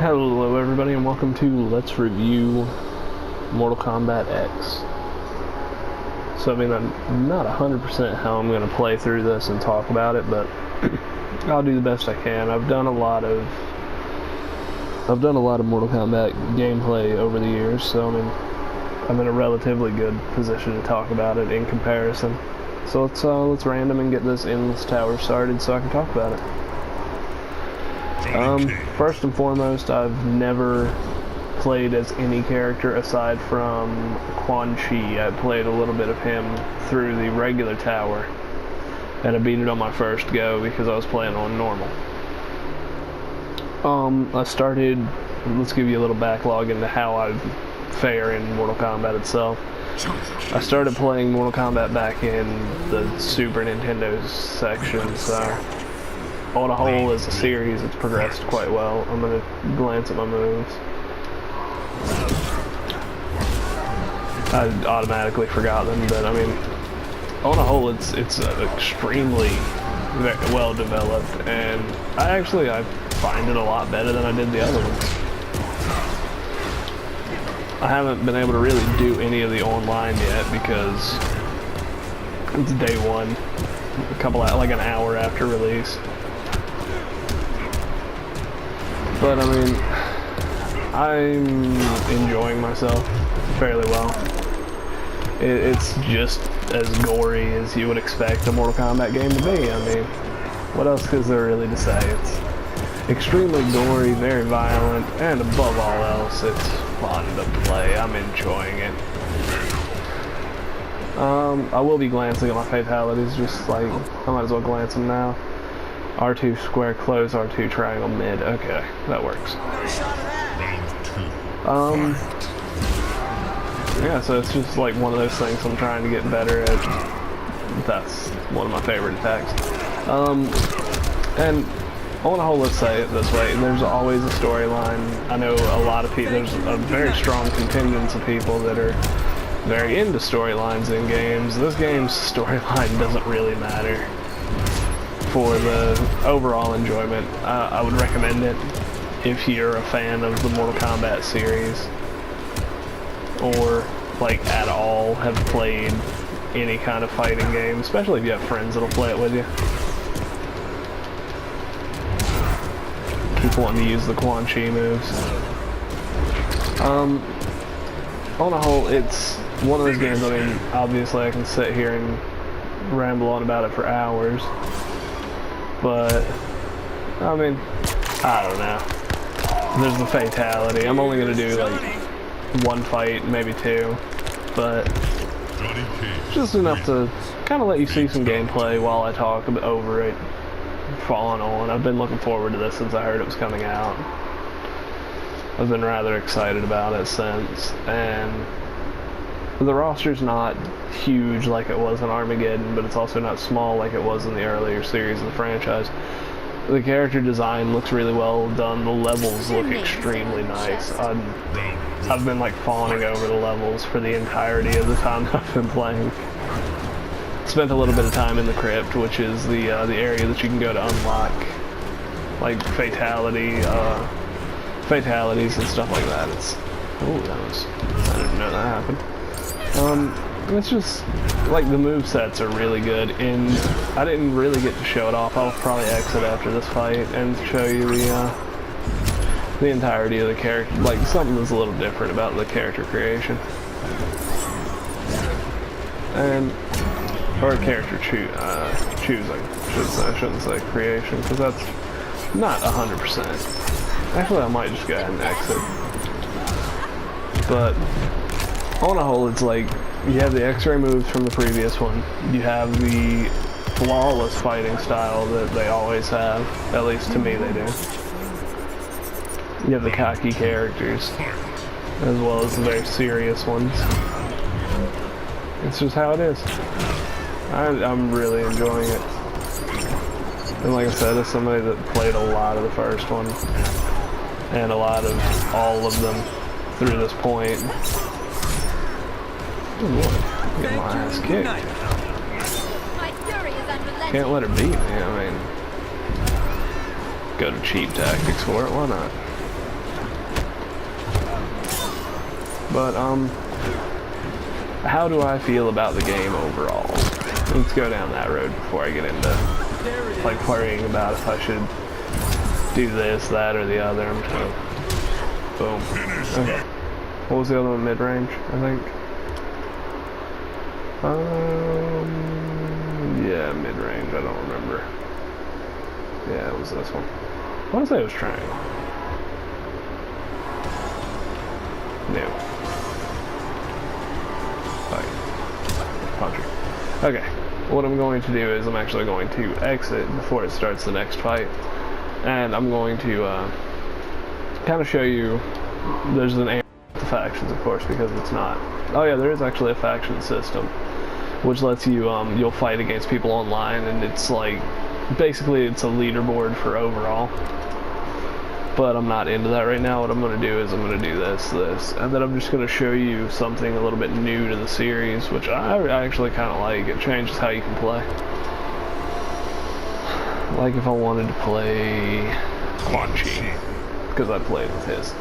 Hello everybody and welcome to Let's Review Mortal Kombat X. So I mean, I'm not 100% how I'm going to play through this and talk about it, but I'll do the best I can. I've done a lot of Mortal Kombat gameplay over the years, so I mean, I'm in a relatively good position to talk about it in comparison. So let's random and get this endless tower started so I can talk about it. First and foremost, I've never played as any character aside from Quan Chi. I played a little bit of him through the regular tower, and I beat it on my first go because I was playing on normal. Let's give you a little backlog into how I fare in Mortal Kombat itself. I started playing Mortal Kombat back in the Super Nintendo section, so on a whole, as a series, it's progressed quite well. I'm going to glance at my moves. I automatically forgot them, but I mean, on a whole, it's extremely well developed, and I find it a lot better than I did the other ones. I haven't been able to really do any of the online yet because it's day one, like an hour after release. But I mean, I'm enjoying myself fairly well. It's just as gory as you would expect a Mortal Kombat game to be. I mean, what else is there really to say? It's extremely gory, very violent, and above all else, it's fun to play. I'm enjoying it. I will be glancing at my fatalities, just like, I might as well glance them now. R2 square close, R2 triangle mid. Okay, that works. Yeah, so it's just like one of those things I'm trying to get better at. That's one of my favorite attacks. And on a whole, let's say it this way, there's always a storyline. I know a lot of people, there's a very strong contingent of people that are very into storylines in games. This game's storyline doesn't really matter for the overall enjoyment. I would recommend it if you're a fan of the Mortal Kombat series, or like at all have played any kind of fighting game, especially if you have friends that'll play it with you. Keep wanting to use the Quan Chi moves. On a whole, it's one of those games, I mean, obviously I can sit here and ramble on about it for hours, but I mean, I don't know. There's the fatality. I'm only gonna do like one fight, maybe two, but just enough to kind of let you see some gameplay while I talk over it, falling on. I've been looking forward to this since I heard it was coming out. I've been rather excited about it since, and the roster's not huge like it was in Armageddon, but it's also not small like it was in the earlier series of the franchise. The character design looks really well done. The levels look extremely nice. I've been like fawning over the levels for the entirety of the time I've been playing. Spent a little bit of time in the crypt, which is the area that you can go to unlock like fatalities and stuff like that. I didn't know that happened. It's just like the movesets are really good, and I didn't really get to show it off. I'll probably exit after this fight and show you the entirety of the character, like something that's a little different about the character creation. Or character choosing, I shouldn't say creation, because that's not 100%. Actually, I might just go ahead and exit. But on a whole, it's like you have the X-ray moves from the previous one. You have the flawless fighting style that they always have. At least to me, they do. You have the cocky characters, as well as the very serious ones. It's just how it is. I'm really enjoying it. And like I said, as somebody that played a lot of the first one, and a lot of all of them through this point, get my ass kicked. Can't let her beat me, I mean, go to cheap tactics for it, why not? But, how do I feel about the game overall? Let's go down that road before I get into, like, worrying about if I should do this, that, or the other. I'm just gonna... Boom. Okay. What was the other one? Mid-range, I think? Yeah, mid-range, I don't remember. Yeah, it was this one. I want to say it was triangle. No. Puncher. Okay, what I'm going to do is I'm actually going to exit before it starts the next fight, and I'm going to kind of show you. There's an aim with the factions, of course, because it's not. Oh yeah, there is actually a faction system, which lets you you'll fight against people online, and it's like basically it's a leaderboard for overall. But I'm not into that right now. What I'm going to do is I'm going to do this, and then I'm just going to show you something a little bit new to the series, which I actually kind of like. It changes how you can play. Like if I wanted to play Quan Chi, because I played with his.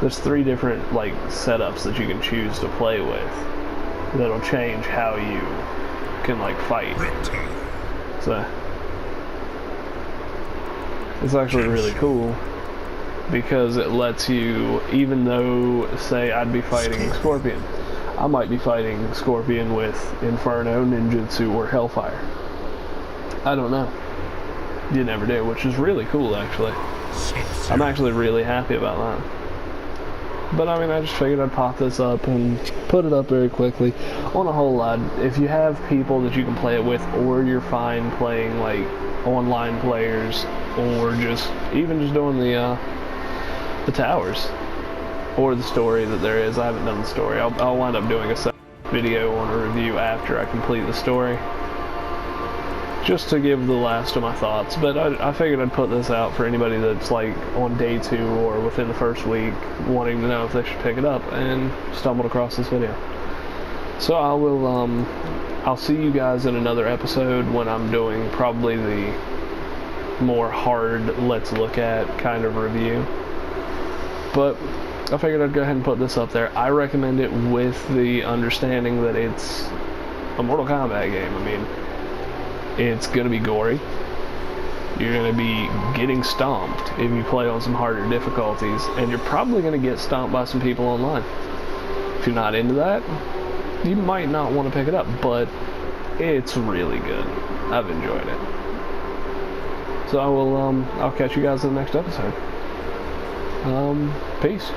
There's 3 different like setups that you can choose to play with that'll change how you can like fight. So it's actually really cool. Because it lets you, even though, say, I'd be fighting Scorpion, I might be fighting Scorpion with Inferno, Ninjutsu, or Hellfire. I don't know. You never do, which is really cool, actually. I'm actually really happy about that. But, I mean, I just figured I'd pop this up and put it up very quickly. On a whole lot, if you have people that you can play it with, or you're fine playing, like, online players, or just, even just doing the towers, or the story that there is. I haven't done the story. I'll wind up doing a separate video on a review after I complete the story, just to give the last of my thoughts. But I figured I'd put this out for anybody that's like on day 2 or within the first week wanting to know if they should pick it up and stumbled across this video. So I will I'll see you guys in another episode when I'm doing probably the more hard let's look at kind of review. But I figured I'd go ahead and put this up there. I recommend it with the understanding that it's a Mortal Kombat game. I mean, it's going to be gory. You're going to be getting stomped if you play on some harder difficulties, and you're probably going to get stomped by some people online. If you're not into that, you might not want to pick it up, but it's really good. I've enjoyed it. So I will, I'll catch you guys in the next episode. Peace.